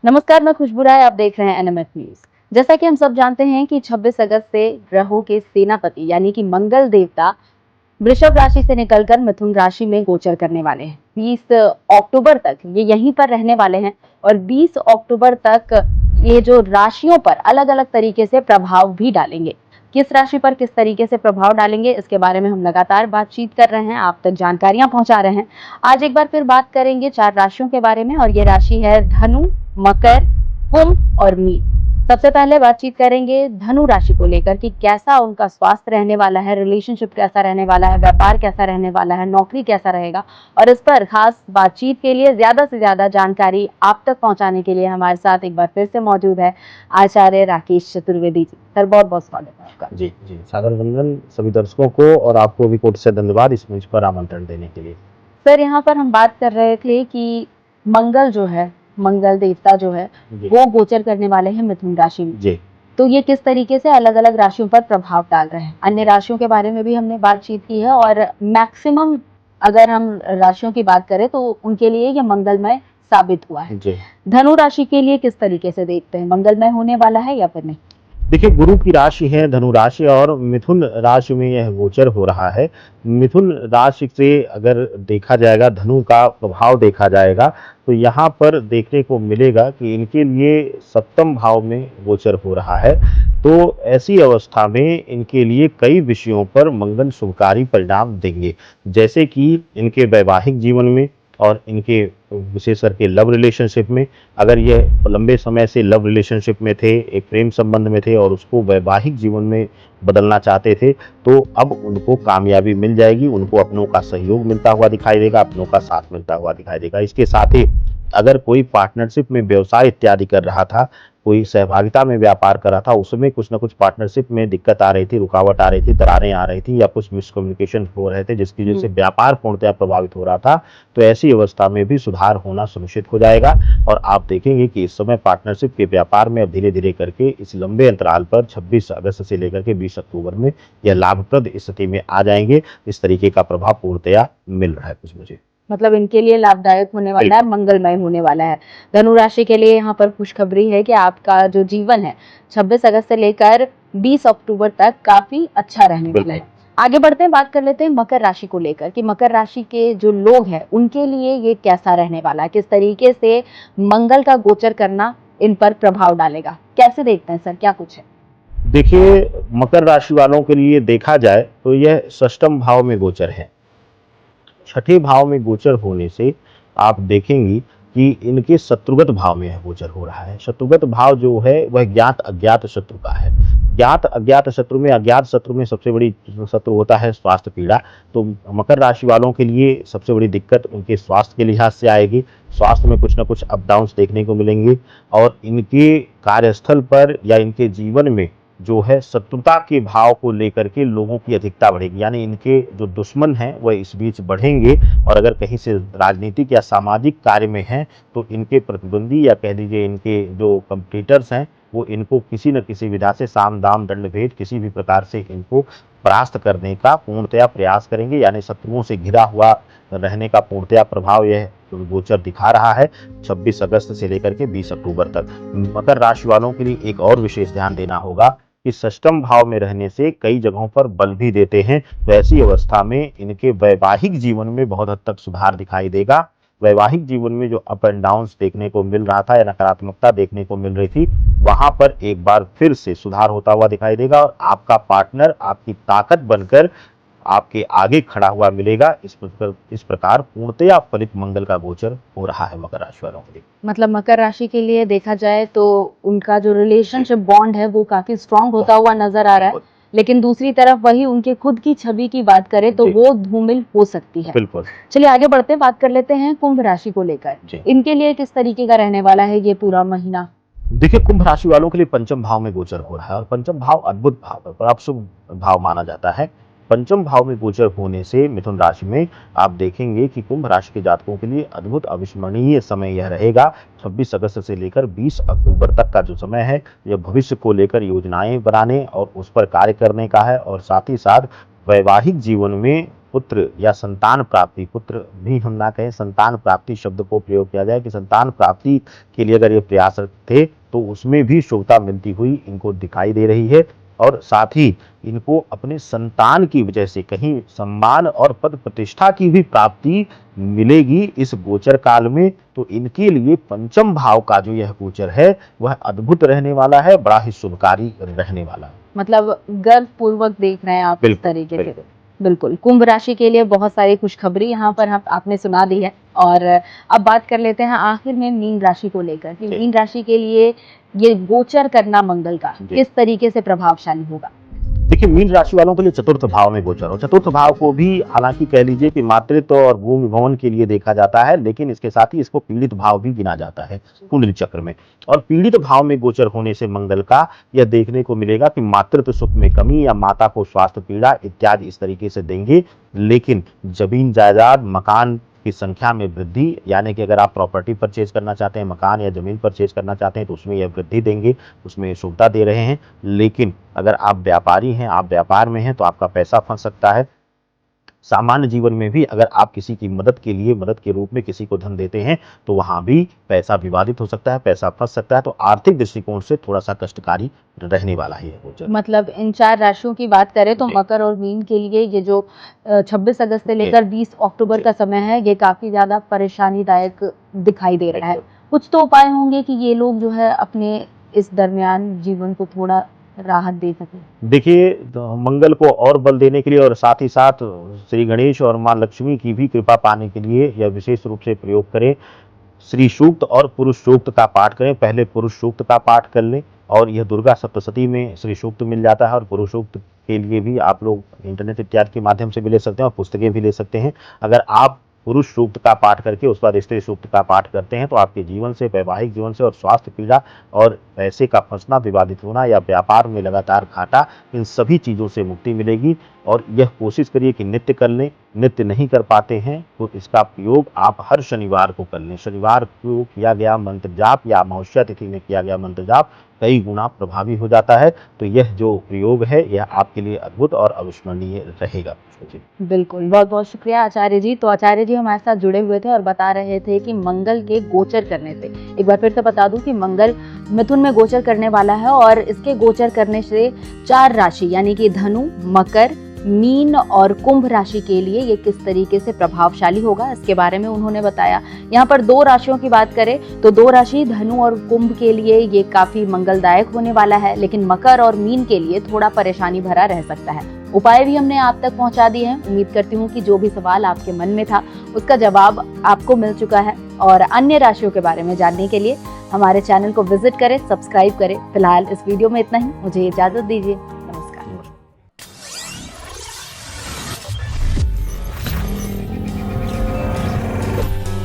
नमस्कार, मैं खुशबू राय। आप देख रहे हैं एनएमएफ न्यूज। जैसा कि हम सब जानते हैं कि 26 अगस्त से ग्रहों के सेनापति यानी कि मंगल देवता वृषभ राशि से निकलकर मिथुन राशि में गोचर करने वाले हैं। 20 अक्टूबर तक ये यहीं पर रहने वाले हैं और 20 अक्टूबर तक ये जो राशियों पर अलग अलग तरीके से प्रभाव भी डालेंगे। किस राशि पर किस तरीके से प्रभाव डालेंगे, इसके बारे में हम लगातार बातचीत कर रहे हैं, आप तक जानकारियां पहुंचा रहे हैं। आज एक बार फिर बात करेंगे 4 राशियों के बारे में और ये राशि है धनु, मकर, कुंभ और मीन। सबसे पहले बातचीत करेंगे धनु राशि को लेकर कि कैसा उनका स्वास्थ्य रहने वाला है, रिलेशनशिप कैसा रहने वाला है, व्यापार कैसा रहने वाला है, नौकरी कैसा रहेगा। और इस पर खास बातचीत के लिए ज्यादा से ज्यादा जानकारी आप तक पहुंचाने के लिए हमारे साथ एक बार फिर से मौजूद है आचार्य राकेश चतुर्वेदी जी। सर, बहुत बहुत स्वागत है आपका। जी जी, सादर वंदन सभी दर्शकों को और आपको भी कोटि से धन्यवाद इस मंच पर आमंत्रण देने के लिए। सर, यहाँ पर हम बात कर रहे थे कि मंगल जो है, मंगल देवता जो है वो गोचर करने वाले हैं मिथुन राशि में जी। तो ये किस तरीके से अलग अलग राशियों पर प्रभाव डाल रहे हैं। अन्य राशियों के बारे में भी हमने बातचीत की है और मैक्सिमम अगर हम राशियों की बात करें तो उनके लिए ये मंगलमय साबित हुआ है। जी। धनु राशि के लिए किस तरीके से देखते हैं, मंगलमय होने वाला है या फिर नहीं? देखिए, गुरु की राशि है धनु राशि और मिथुन राशि में यह गोचर हो रहा है। मिथुन राशि से अगर देखा जाएगा, धनु का प्रभाव देखा जाएगा तो यहाँ पर देखने को मिलेगा कि इनके लिए सप्तम भाव में गोचर हो रहा है। तो ऐसी अवस्था में इनके लिए कई विषयों पर मंगल शुभकारी परिणाम देंगे, जैसे कि इनके वैवाहिक जीवन में और इनके विशेष करके लव रिलेशनशिप में। अगर ये लंबे समय से लव रिलेशनशिप में थे, एक प्रेम संबंध में थे और उसको वैवाहिक जीवन में बदलना चाहते थे, तो अब उनको कामयाबी मिल जाएगी। उनको अपनों का सहयोग मिलता हुआ दिखाई देगा, अपनों का साथ मिलता हुआ दिखाई देगा। इसके साथ ही अगर कोई पार्टनरशिप में व्यवसाय इत्यादि कर रहा था, कोई सहभागिता में व्यापार कर रहा था, उसमें कुछ ना कुछ पार्टनरशिप में दिक्कत आ रही थी, रुकावट आ रही थी, दरारें आ रही थी या कुछ मिसकम्युनिकेशन हो रहे थे जिसकी वजह से व्यापार पूर्णतया प्रभावित हो रहा था, तो ऐसी अवस्था में भी सुधार होना सुनिश्चित हो जाएगा। और आप देखेंगे कि इस समय पार्टनरशिप के व्यापार में अब धीरे धीरे करके इस लंबे अंतराल पर 26 अगस्त से लेकर के 20 अक्टूबर में यह लाभप्रद स्थिति में आ जाएंगे। इस तरीके का प्रभाव पूर्णतया मिल रहा है कुछ मुझे। मतलब इनके लिए लाभदायक होने वाला है, मंगलमय होने वाला है। धनु राशि के लिए यहाँ पर खुशखबरी है कि आपका जो जीवन है 26 अगस्त से लेकर 20 अक्टूबर तक काफी अच्छा रहने वाला है। आगे बढ़ते हैं, बात कर लेते हैं मकर राशि को लेकर कि मकर राशि के जो लोग हैं उनके लिए ये कैसा रहने वाला है, किस तरीके से मंगल का गोचर करना इन पर प्रभाव डालेगा, कैसे देखते हैं सर, क्या कुछ है? देखिए, मकर राशि वालों के लिए देखा जाए तो यह षष्ठम भाव में गोचर है। छठे भाव में गोचर होने से आप देखेंगी कि इनके शत्रुगत भाव में यह गोचर हो रहा है। शत्रुगत भाव जो है वह ज्ञात अज्ञात शत्रु का है। ज्ञात अज्ञात शत्रु में, अज्ञात शत्रु में सबसे बड़ी शत्रु होता है स्वास्थ्य पीड़ा। तो मकर राशि वालों के लिए सबसे बड़ी दिक्कत उनके स्वास्थ्य के लिहाज से आएगी। स्वास्थ्य में कुछ ना कुछ अप डाउन्स देखने को मिलेंगे और इनके कार्यस्थल पर या इनके जीवन में जो है शत्रुता के भाव को लेकर के लोगों की अधिकता बढ़ेगी, यानी इनके जो दुश्मन हैं वह इस बीच बढ़ेंगे। और अगर कहीं से राजनीतिक या सामाजिक कार्य में हैं तो इनके प्रतिद्वंदी या कह दीजिए इनके जो कंपटीटर्स हैं वो इनको किसी न किसी विधा से साम दाम दंड भेद किसी भी प्रकार से इनको परास्त करने का पूर्णतया प्रयास करेंगे, यानी शत्रुओं से घिरा हुआ रहने का पूर्णतया प्रभाव यह गोचर दिखा रहा है 26 अगस्त से लेकर के 20 अक्टूबर तक। मकर राशि वालों के लिए एक और विशेष ध्यान देना होगा कि षष्ठम भाव में रहने से कई जगहों पर बल भी देते हैं। तो ऐसी अवस्था में इनके वैवाहिक जीवन में बहुत हद तक सुधार दिखाई देगा। वैवाहिक जीवन में जो अप एंड डाउन्स देखने को मिल रहा था या नकारात्मकता देखने को मिल रही थी, वहां पर एक बार फिर से सुधार होता हुआ दिखाई देगा और आपका पार्टनर आपकी ताकत बनकर आपके आगे खड़ा हुआ मिलेगा। इस प्रकार पूर्णतया फलित मंगल का गोचर हो रहा है मकर राशि वालों के लिए। मतलब मकर राशि के लिए देखा जाए तो उनका जो रिलेशनशिप बॉन्ड है वो काफी स्ट्रांग होता हुआ नजर आ रहा है, लेकिन दूसरी तरफ वही उनके खुद की छवि की बात करें तो वो धूमिल हो सकती है। बिल्कुल। चलिए आगे बढ़ते हैं, बात कर लेते हैं कुंभ राशि को लेकर। इनके लिए किस तरीके का रहने वाला है ये पूरा महीना? देखिए, कुंभ राशि वालों के लिए पंचम भाव में गोचर हो रहा है और पंचम भाव अद्भुत भाव है, बड़ा शुभ भाव माना जाता है। पंचम भाव में गोचर होने से मिथुन राशि में आप देखेंगे कि कुंभ राशि के जातकों के लिए अद्भुत अविस्मरणीय समय यह रहेगा। 26 अगस्त से लेकर 20 अक्टूबर तक का जो समय है यह भविष्य को लेकर योजनाएं बनाने और उस पर कार्य करने का है और साथ ही साथ वैवाहिक जीवन में पुत्र या संतान प्राप्ति, पुत्र भी हम ना कहें, संतान प्राप्ति शब्द को प्रयोग किया जाए कि संतान प्राप्ति के लिए अगर ये प्रयास थे तो उसमें भी शुभता मिलती हुई इनको दिखाई दे रही है। और साथ ही इनको अपने संतान की वजह से कहीं सम्मान और पद प्रतिष्ठा की भी प्राप्ति मिलेगी इस गोचर काल में। तो इनके लिए पंचम भाव का जो यह गोचर है वह अद्भुत रहने वाला है, बड़ा ही शुभकारी रहने वाला है। मतलब गर्व पूर्वक देख रहे हैं आप इस तरीके से। बिल्कुल। बिल्कुल, कुंभ राशि के लिए बहुत सारी खुशखबरी यहाँ पर आपने सुना दी है। और अब बात कर लेते हैं आखिर में मीन राशि को लेकर कि मीन राशि के लिए ये गोचर करना मंगल का किस तरीके से प्रभावशाली होगा। देखिए, मीन राशि वालों के लिए चतुर्थ भाव में गोचर हो, चतुर्थ भाव को भी हालांकि कह लीजिए कि मातृत्व और भूमि भवन के लिए देखा जाता है, लेकिन इसके साथ ही इसको पीड़ित भाव भी गिना जाता है कुंडली चक्र में। और पीड़ित भाव में गोचर होने से मंगल का यह देखने को मिलेगा कि मातृत्व सुख में कमी या माता को स्वास्थ्य पीड़ा इत्यादि इस तरीके से देंगे। लेकिन जमीन जायदाद मकान की संख्या में वृद्धि, यानी कि अगर आप प्रॉपर्टी परचेज करना चाहते हैं, मकान या जमीन परचेज करना चाहते हैं तो उसमें यह वृद्धि देंगे, उसमें शुभता दे रहे हैं। लेकिन अगर आप व्यापारी हैं, आप व्यापार में हैं तो आपका पैसा फंस सकता है। सामान्य जीवन में भी अगर आप किसी की मदद के लिए मदद के रूप में किसी को धन देते हैं तो वहां भी पैसा विवादित हो सकता है, पैसा फंस सकता है। तो आर्थिक दृष्टिकोण से थोड़ा सा कष्टकारी रहने वाला है ये गोचर। मतलब इन 4 राशियों की बात करें तो मकर और मीन के लिए ये जो 26 अगस्त से लेकर 20 अक्टूबर का समय है ये काफी ज्यादा परेशानीदायक दिखाई दे रहा है। कुछ तो उपाय होंगे कि ये लोग जो है अपने इस दरमियान जीवन को थोड़ा राहत दे सके। देखिए, तो मंगल को और बल देने के लिए और साथ ही साथ श्री गणेश और माँ लक्ष्मी की भी कृपा पाने के लिए यह विशेष रूप से प्रयोग करें। श्री सूक्त और पुरुष सूक्त का पाठ करें। पहले पुरुष सूक्त का पाठ कर लें और यह दुर्गा सप्तशती में श्री सूक्त मिल जाता है। और पुरुष सूक्त के लिए भी आप लोग इंटरनेट इत्यादि के माध्यम से भी ले सकते हैं और पुस्तकें भी ले सकते हैं। अगर आप पुरुष सूक्त का पाठ करके उस बाद स्त्री सूक्त का पाठ करते हैं तो आपके जीवन से, वैवाहिक जीवन से और स्वास्थ्य पीड़ा और पैसे का फंसना, विवादित होना या व्यापार में लगातार घाटा, इन सभी चीज़ों से मुक्ति मिलेगी। और यह कोशिश करिए कि नित्य कर लें। नित्य नहीं कर पाते हैं तो इसका प्रयोग आप हर शनिवार को कर लें। शनिवार को किया गया मंत्र जाप या अमावस्या तिथि में किया गया मंत्र जाप कई गुना प्रभावी हो जाता है। तो यह जो प्रयोग है यह आपके लिए अद्भुत और अविस्मरणीय रहेगा। बिल्कुल, बहुत बहुत शुक्रिया आचार्य जी। तो आचार्य जी हमारे साथ जुड़े हुए थे और बता रहे थे कि मंगल के गोचर करने से, एक बार फिर से बता दूं कि मंगल मिथुन में गोचर करने वाला है और इसके गोचर करने से 4 राशि यानी कि धनु, मकर, मीन और कुंभ राशि के लिए ये किस तरीके से प्रभावशाली होगा इसके बारे में उन्होंने बताया। यहाँ पर 2 राशियों की बात करें तो 2 राशि धनु और कुंभ के लिए ये काफी मंगलदायक होने वाला है, लेकिन मकर और मीन के लिए थोड़ा परेशानी भरा रह सकता है। उपाय भी हमने आप तक पहुंचा दिए हैं। उम्मीद करती हूँ कि जो भी सवाल आपके मन में था उसका जवाब आपको मिल चुका है। और अन्य राशियों के बारे में जानने के लिए हमारे चैनल को विजिट करें, सब्सक्राइब करें। फिलहाल इस वीडियो में इतना ही, मुझे इजाजत दीजिए।